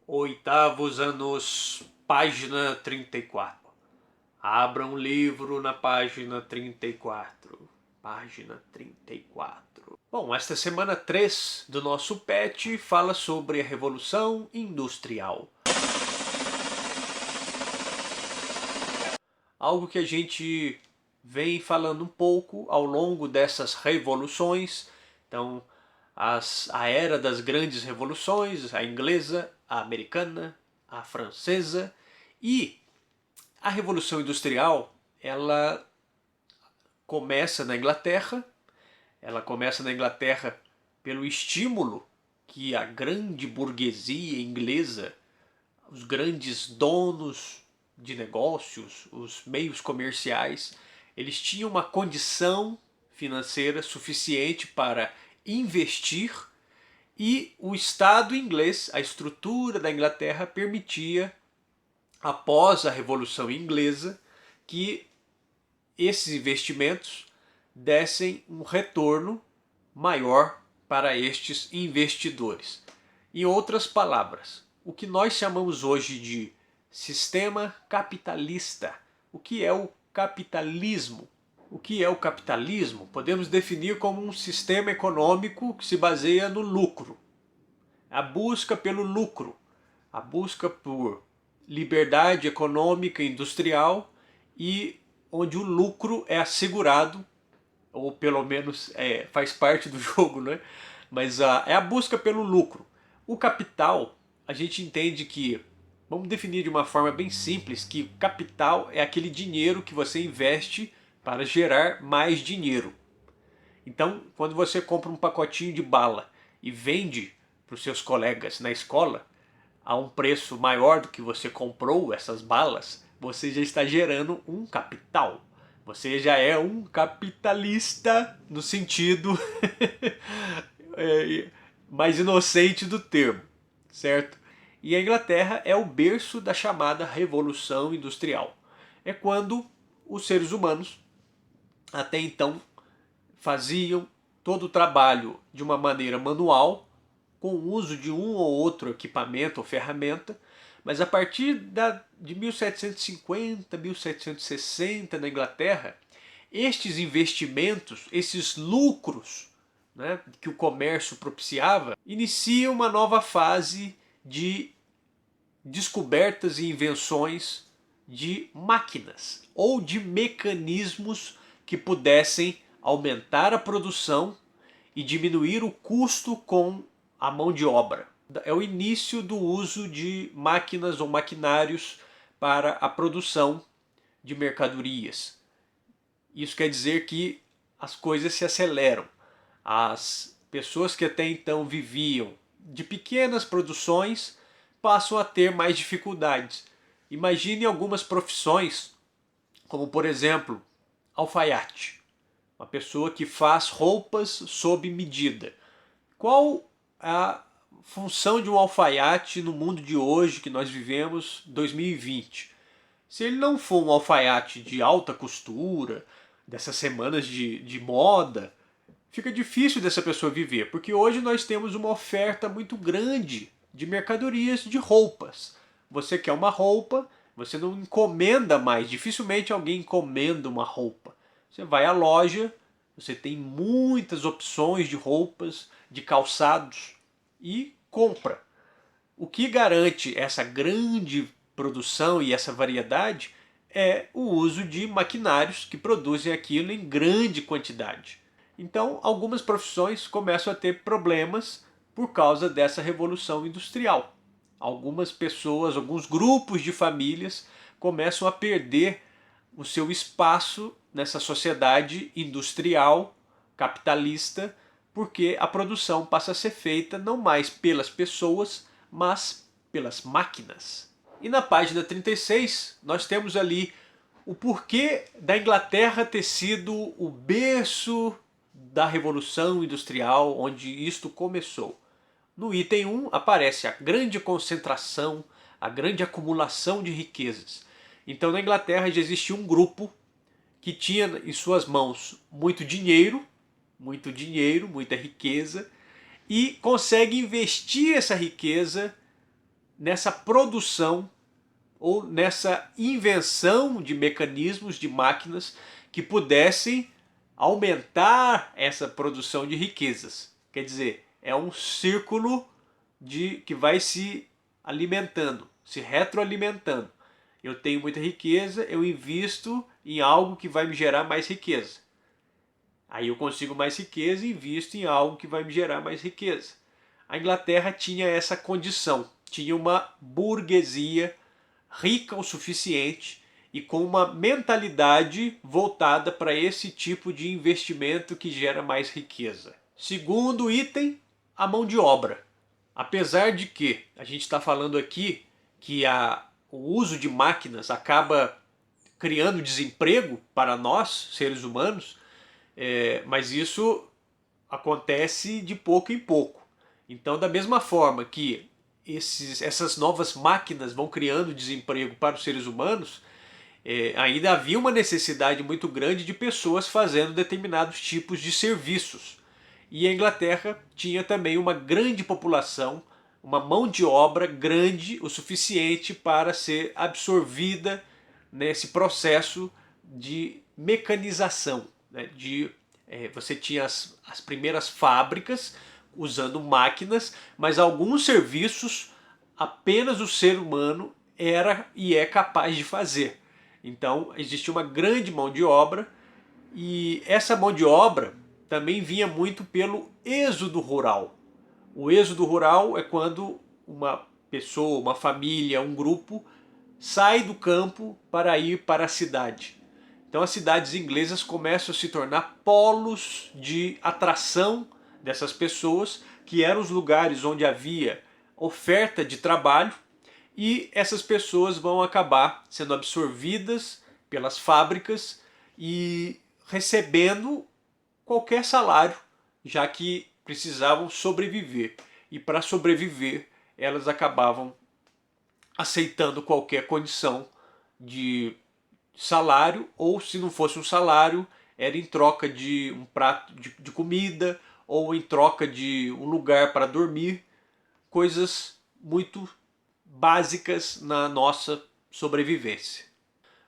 Oitavos anos, página 34. Abra um livro na página 34. Página 34. Bom, esta semana 3 do nosso PET fala sobre a Revolução Industrial. Algo que a gente vem falando um pouco ao longo dessas revoluções. Então, a era das grandes revoluções, a inglesa, a americana, a francesa e a Revolução Industrial, ela começa na Inglaterra. Ela começa na Inglaterra pelo estímulo que a grande burguesia inglesa, os grandes donos de negócios, os meios comerciais, eles tinham uma condição financeira suficiente para investir, e o Estado inglês, a estrutura da Inglaterra, permitia, após a Revolução Inglesa, que esses investimentos dessem um retorno maior para estes investidores. Em outras palavras, o que nós chamamos hoje de sistema capitalista. O que é o capitalismo? O que é o capitalismo? Podemos definir como um sistema econômico que se baseia no lucro. A busca pelo lucro, a busca por liberdade econômica e industrial, e onde o lucro é assegurado, ou pelo menos faz parte do jogo, né? Mas é a busca pelo lucro. O capital, a gente entende que, vamos definir de uma forma bem simples, que capital é aquele dinheiro que você investe para gerar mais dinheiro. Então, quando você compra um pacotinho de bala e vende para os seus colegas na escola a um preço maior do que você comprou essas balas, você já está gerando um capital. Você já é um capitalista no sentido mais inocente do termo, certo? E a Inglaterra é o berço da chamada Revolução Industrial. É quando os seres humanos, até então, faziam todo o trabalho de uma maneira manual, com o uso de um ou outro equipamento ou ferramenta, mas a partir de 1750, 1760 na Inglaterra, estes investimentos, esses lucros, né, que o comércio propiciava, inicia uma nova fase de descobertas e invenções de máquinas ou de mecanismos que pudessem aumentar a produção e diminuir o custo com a mão de obra. É o início do uso de máquinas ou maquinários para a produção de mercadorias. Isso quer dizer que as coisas se aceleram. As pessoas que até então viviam de pequenas produções passam a ter mais dificuldades. Imagine algumas profissões, como por exemplo, alfaiate. Uma pessoa que faz roupas sob medida. Qual a função de um alfaiate no mundo de hoje que nós vivemos, 2020? Se ele não for um alfaiate de alta costura, dessas semanas de moda, fica difícil dessa pessoa viver, porque hoje nós temos uma oferta muito grande de mercadorias de roupas. Você quer uma roupa, você não encomenda mais, dificilmente alguém encomenda uma roupa. Você vai à loja, você tem muitas opções de roupas, de calçados e compra. O que garante essa grande produção e essa variedade é o uso de maquinários que produzem aquilo em grande quantidade. Então, algumas profissões começam a ter problemas por causa dessa revolução industrial. Algumas pessoas, alguns grupos de famílias começam a perder o seu espaço nessa sociedade industrial, capitalista, porque a produção passa a ser feita não mais pelas pessoas, mas pelas máquinas. E na página 36 nós temos ali o porquê da Inglaterra ter sido o berço da Revolução Industrial, onde isto começou. No item 1 aparece a grande concentração, a grande acumulação de riquezas. Então na Inglaterra já existia um grupo que tinha em suas mãos muito dinheiro, muita riqueza, e consegue investir essa riqueza nessa produção ou nessa invenção de mecanismos, de máquinas que pudessem aumentar essa produção de riquezas. Quer dizer, é um círculo que vai se alimentando, se retroalimentando. Eu tenho muita riqueza, eu invisto em algo que vai me gerar mais riqueza. Aí eu consigo mais riqueza e invisto em algo que vai me gerar mais riqueza. A Inglaterra tinha essa condição, tinha uma burguesia rica o suficiente e com uma mentalidade voltada para esse tipo de investimento que gera mais riqueza. Segundo item, a mão de obra. Apesar de que a gente está falando aqui que o uso de máquinas acaba criando desemprego para nós, seres humanos, mas isso acontece de pouco em pouco. Então, da mesma forma que essas novas máquinas vão criando desemprego para os seres humanos, ainda havia uma necessidade muito grande de pessoas fazendo determinados tipos de serviços. E a Inglaterra tinha também uma grande população, uma mão de obra grande o suficiente para ser absorvida nesse processo de mecanização. Né? Você tinha as primeiras fábricas usando máquinas, mas alguns serviços apenas o ser humano era e é capaz de fazer. Então existia uma grande mão de obra e essa mão de obra também vinha muito pelo êxodo rural. O êxodo rural é quando uma pessoa, uma família, um grupo sai do campo para ir para a cidade. Então as cidades inglesas começam a se tornar polos de atração dessas pessoas, que eram os lugares onde havia oferta de trabalho, e essas pessoas vão acabar sendo absorvidas pelas fábricas e recebendo qualquer salário, já que precisavam sobreviver. E para sobreviver, elas acabavam aceitando qualquer condição de salário, ou se não fosse um salário, era em troca de um prato de comida, ou em troca de um lugar para dormir, coisas muito básicas na nossa sobrevivência.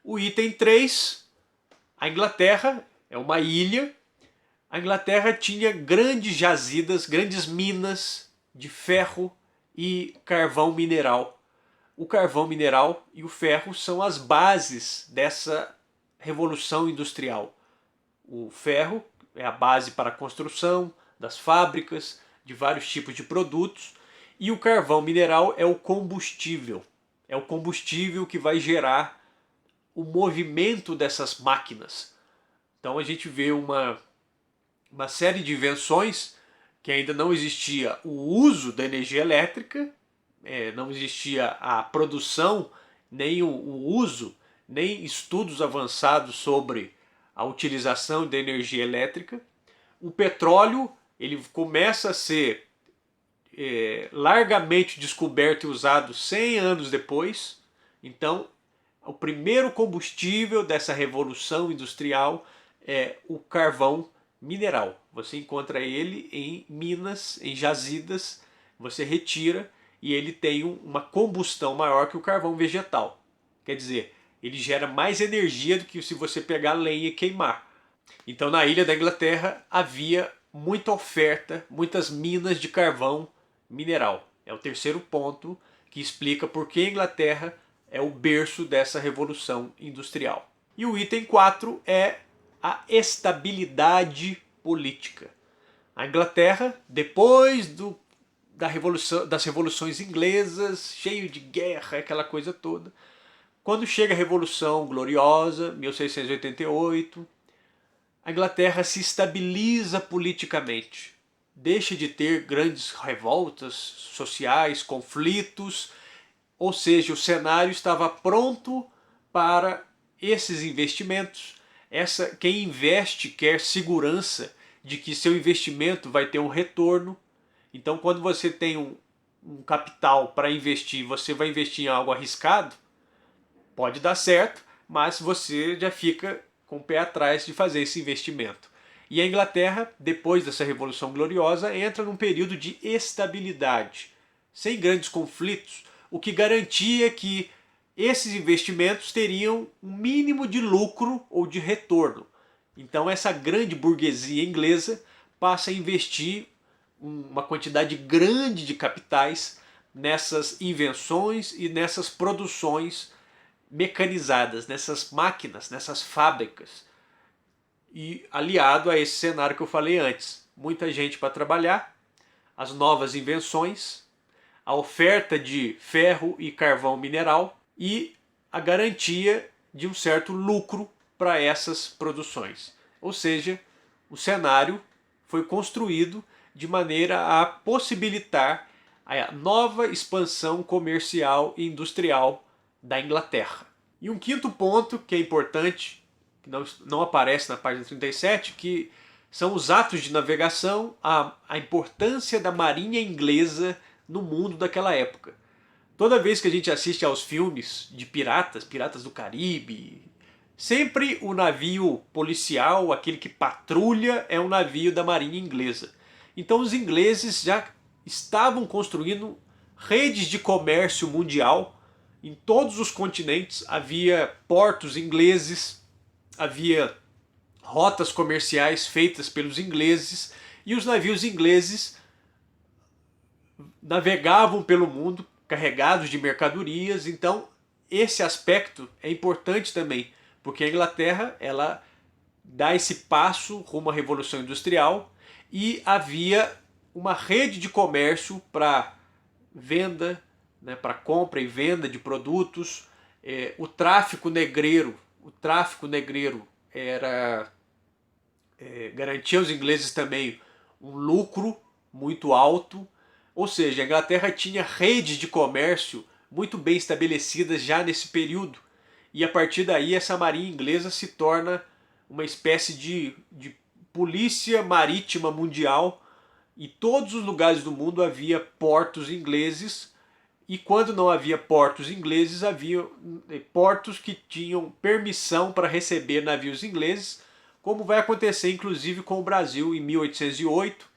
O item 3, a Inglaterra é uma ilha. A Inglaterra tinha grandes jazidas, grandes minas de ferro e carvão mineral. O carvão mineral e o ferro são as bases dessa revolução industrial. O ferro é a base para a construção das fábricas, de vários tipos de produtos, e o carvão mineral é o combustível. É o combustível que vai gerar o movimento dessas máquinas. Então a gente vê uma série de invenções que ainda não existia o uso da energia elétrica, não existia a produção, nem o uso, nem estudos avançados sobre a utilização da energia elétrica. O petróleo ele começa a ser largamente descoberto e usado 100 anos depois. Então, o primeiro combustível dessa revolução industrial é o carvão mineral. Você encontra ele em minas, em jazidas, você retira e ele tem uma combustão maior que o carvão vegetal. Quer dizer, ele gera mais energia do que se você pegar lenha e queimar. Então na ilha da Inglaterra havia muita oferta, muitas minas de carvão mineral. É o terceiro ponto que explica por que a Inglaterra é o berço dessa revolução industrial. E o item 4 é a estabilidade política. A Inglaterra, depois das revoluções inglesas, cheio de guerra, aquela coisa toda, quando chega a Revolução Gloriosa, 1688, a Inglaterra se estabiliza politicamente. Deixa de ter grandes revoltas sociais, conflitos, ou seja, o cenário estava pronto para esses investimentos. Quem investe quer segurança de que seu investimento vai ter um retorno. Então, quando você tem um capital para investir, você vai investir em algo arriscado, pode dar certo, mas você já fica com o pé atrás de fazer esse investimento. E a Inglaterra, depois dessa Revolução Gloriosa, entra num período de estabilidade, sem grandes conflitos. o que garantia que esses investimentos teriam um mínimo de lucro ou de retorno. Então essa grande burguesia inglesa passa a investir uma quantidade grande de capitais nessas invenções e nessas produções mecanizadas, nessas máquinas, nessas fábricas. E aliado a esse cenário que eu falei antes, muita gente para trabalhar, as novas invenções, a oferta de ferro e carvão mineral e a garantia de um certo lucro para essas produções. Ou seja, o cenário foi construído de maneira a possibilitar a nova expansão comercial e industrial da Inglaterra. E um quinto ponto que é importante, que não aparece na página 37, que são os atos de navegação, a importância da marinha inglesa no mundo daquela época. Toda vez que a gente assiste aos filmes de Piratas do Caribe, sempre o navio policial, aquele que patrulha, é um navio da marinha inglesa. Então os ingleses já estavam construindo redes de comércio mundial. Em todos os continentes havia portos ingleses, havia rotas comerciais feitas pelos ingleses e os navios ingleses navegavam pelo mundo carregados de mercadorias. Então esse aspecto é importante também, porque a Inglaterra ela dá esse passo rumo à Revolução Industrial e havia uma rede de comércio para venda, né, para compra e venda de produtos. O tráfico negreiro era garantia aos ingleses também um lucro muito alto. Ou seja, a Inglaterra tinha redes de comércio muito bem estabelecidas já nesse período. E a partir daí essa marinha inglesa se torna uma espécie de polícia marítima mundial. Em todos os lugares do mundo havia portos ingleses, e quando não havia portos ingleses, havia portos que tinham permissão para receber navios ingleses, como vai acontecer inclusive com o Brasil em 1808,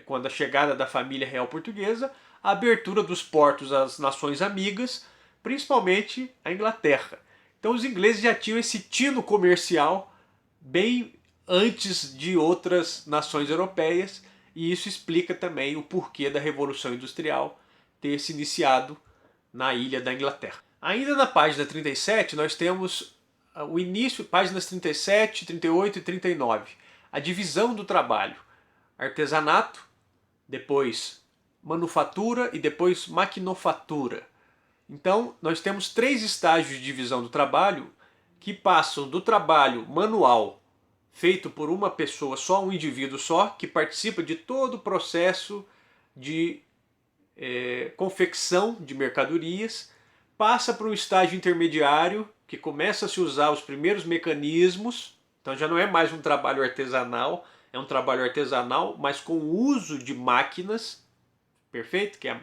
quando a chegada da família real portuguesa, a abertura dos portos às nações amigas, principalmente a Inglaterra. Então os ingleses já tinham esse tino comercial bem antes de outras nações europeias, e isso explica também o porquê da Revolução Industrial ter se iniciado na ilha da Inglaterra. Ainda na página 37 nós temos o início, páginas 37, 38 e 39, a divisão do trabalho: artesanato, depois manufatura e depois maquinofatura. Então nós temos 3 estágios de divisão do trabalho que passam do trabalho manual, feito por uma pessoa só, um indivíduo só, que participa de todo o processo de confecção de mercadorias, passa para um estágio intermediário, que começa a se usar os primeiros mecanismos. Então já não é mais um trabalho artesanal, é um trabalho artesanal, mas com o uso de máquinas, perfeito? Que é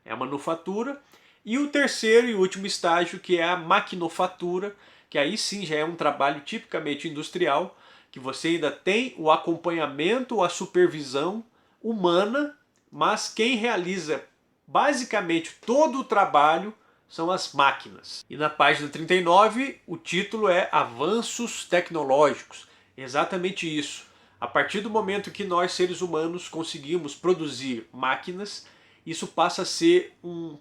a manufatura. E o terceiro e último estágio, que é a maquinofatura, que aí sim já é um trabalho tipicamente industrial, que você ainda tem o acompanhamento, a supervisão humana, mas quem realiza basicamente todo o trabalho são as máquinas. E na página 39 o título é Avanços Tecnológicos. Exatamente isso. A partir do momento que nós, seres humanos, conseguimos produzir máquinas, isso passa a ser um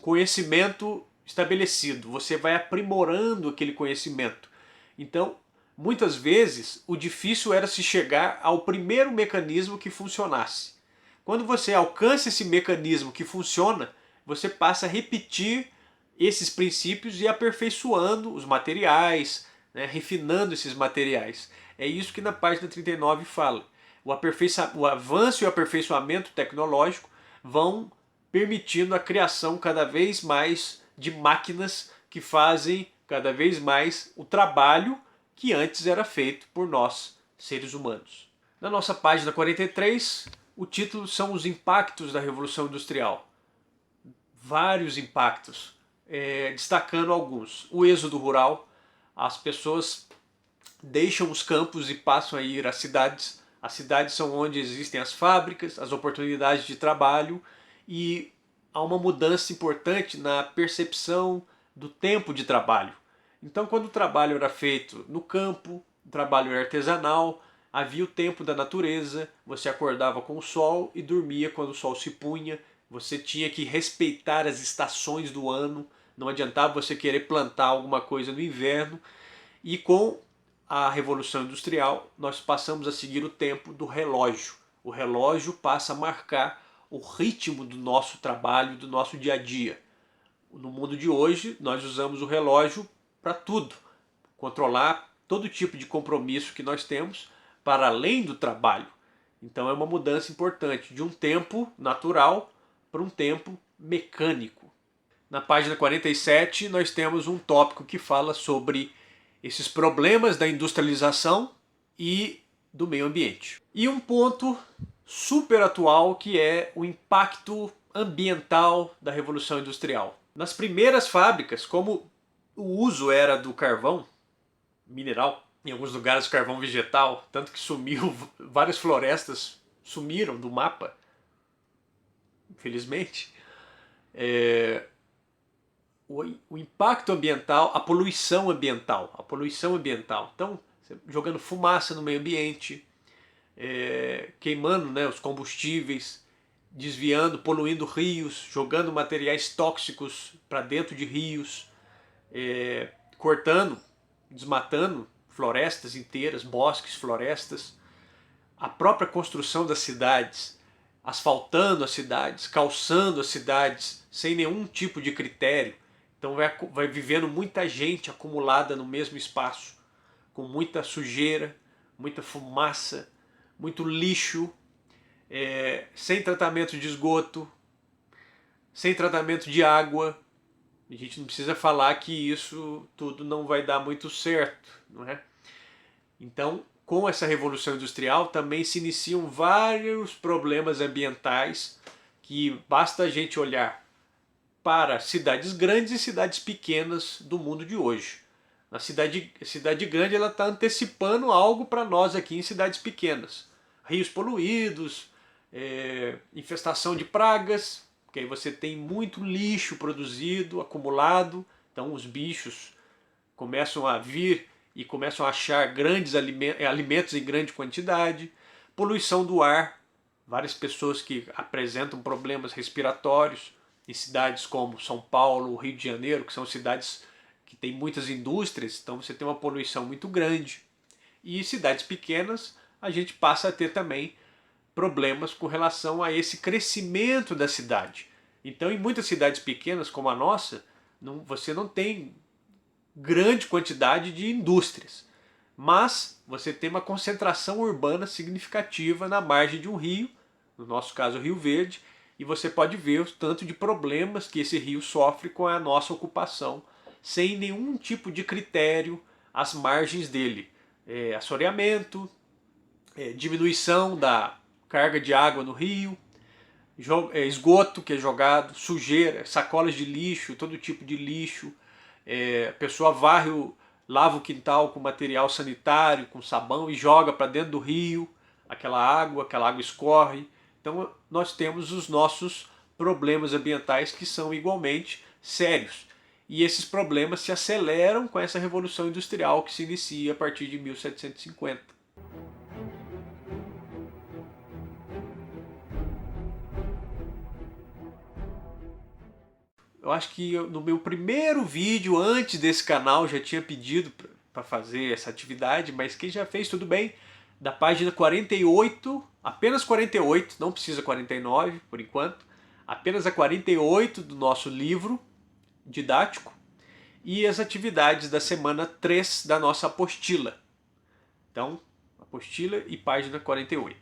conhecimento estabelecido. Você vai aprimorando aquele conhecimento. Então, muitas vezes, o difícil era se chegar ao primeiro mecanismo que funcionasse. Quando você alcança esse mecanismo que funciona, você passa a repetir esses princípios e aperfeiçoando os materiais, né, refinando esses materiais. É isso que na página 39 fala. O avanço e o aperfeiçoamento tecnológico vão permitindo a criação cada vez mais de máquinas que fazem cada vez mais o trabalho que antes era feito por nós, seres humanos. Na nossa página 43, o título são os impactos da Revolução Industrial. Vários impactos, destacando alguns. O êxodo rural, as pessoas deixam os campos e passam a ir às cidades. As cidades são onde existem as fábricas, as oportunidades de trabalho, e há uma mudança importante na percepção do tempo de trabalho. Então, quando o trabalho era feito no campo, o trabalho era artesanal, havia o tempo da natureza, você acordava com o sol e dormia quando o sol se punha, você tinha que respeitar as estações do ano, não adiantava você querer plantar alguma coisa no inverno. E com a Revolução Industrial, nós passamos a seguir o tempo do relógio. O relógio passa a marcar o ritmo do nosso trabalho, do nosso dia a dia. No mundo de hoje, nós usamos o relógio para tudo, controlar todo tipo de compromisso que nós temos para além do trabalho. Então é uma mudança importante de um tempo natural para um tempo mecânico. Na página 47 nós temos um tópico que fala sobre esses problemas da industrialização e do meio ambiente. E um ponto super atual que é o impacto ambiental da Revolução Industrial. Nas primeiras fábricas, como o uso era do carvão mineral, em alguns lugares carvão vegetal, tanto que sumiu, várias florestas sumiram do mapa, infelizmente. O impacto ambiental, a poluição ambiental. Então, jogando fumaça no meio ambiente, queimando, né, os combustíveis, desviando, poluindo rios, jogando materiais tóxicos para dentro de rios, cortando, desmatando florestas inteiras, bosques, florestas, a própria construção das cidades, asfaltando as cidades, calçando as cidades sem nenhum tipo de critério. Então vai vivendo muita gente acumulada no mesmo espaço, com muita sujeira, muita fumaça, muito lixo, sem tratamento de esgoto, sem tratamento de água. A gente não precisa falar que isso tudo não vai dar muito certo, não é? Então, com essa Revolução Industrial também se iniciam vários problemas ambientais que basta a gente olhar para cidades grandes e cidades pequenas do mundo de hoje. A cidade grande ela está antecipando algo para nós aqui em cidades pequenas. Rios poluídos, infestação de pragas, porque aí você tem muito lixo produzido, acumulado, então os bichos começam a vir e começam a achar grandes alimentos em grande quantidade. Poluição do ar, várias pessoas que apresentam problemas respiratórios em cidades como São Paulo, Rio de Janeiro, que são cidades que têm muitas indústrias, então você tem uma poluição muito grande. E cidades pequenas, a gente passa a ter também problemas com relação a esse crescimento da cidade. Então, em muitas cidades pequenas, como a nossa, você não tem grande quantidade de indústrias, mas você tem uma concentração urbana significativa na margem de um rio, no nosso caso o Rio Verde, e você pode ver o tanto de problemas que esse rio sofre com a nossa ocupação, sem nenhum tipo de critério às margens dele. Assoreamento, diminuição da carga de água no rio, esgoto que é jogado, sujeira, sacolas de lixo, todo tipo de lixo. A pessoa lava o quintal com material sanitário, com sabão e joga para dentro do rio, aquela água escorre. Então nós temos os nossos problemas ambientais que são igualmente sérios. E esses problemas se aceleram com essa revolução industrial que se inicia a partir de 1750. Eu acho que no meu primeiro vídeo, antes desse canal, já tinha pedido para fazer essa atividade, mas quem já fez, tudo bem. Da página 48, apenas 48, não precisa 49 por enquanto, apenas a 48 do nosso livro didático e as atividades da semana 3 da nossa apostila. Então, apostila e página 48.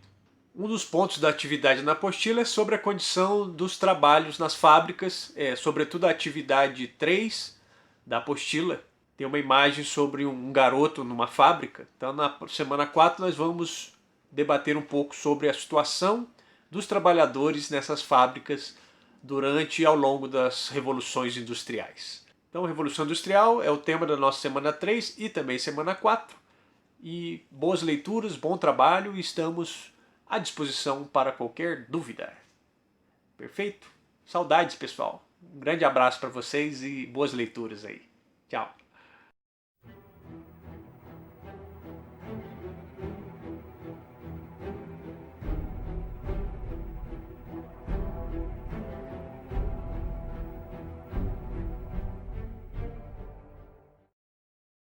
Um dos pontos da atividade na apostila é sobre a condição dos trabalhos nas fábricas, sobretudo a atividade 3 da apostila. Tem uma imagem sobre um garoto numa fábrica. Então na semana 4 nós vamos debater um pouco sobre a situação dos trabalhadores nessas fábricas durante e ao longo das revoluções industriais. Então, Revolução Industrial é o tema da nossa semana 3 e também semana 4. E boas leituras, bom trabalho e estamos à disposição para qualquer dúvida. Perfeito? Saudades, pessoal. Um grande abraço para vocês e boas leituras aí. Tchau.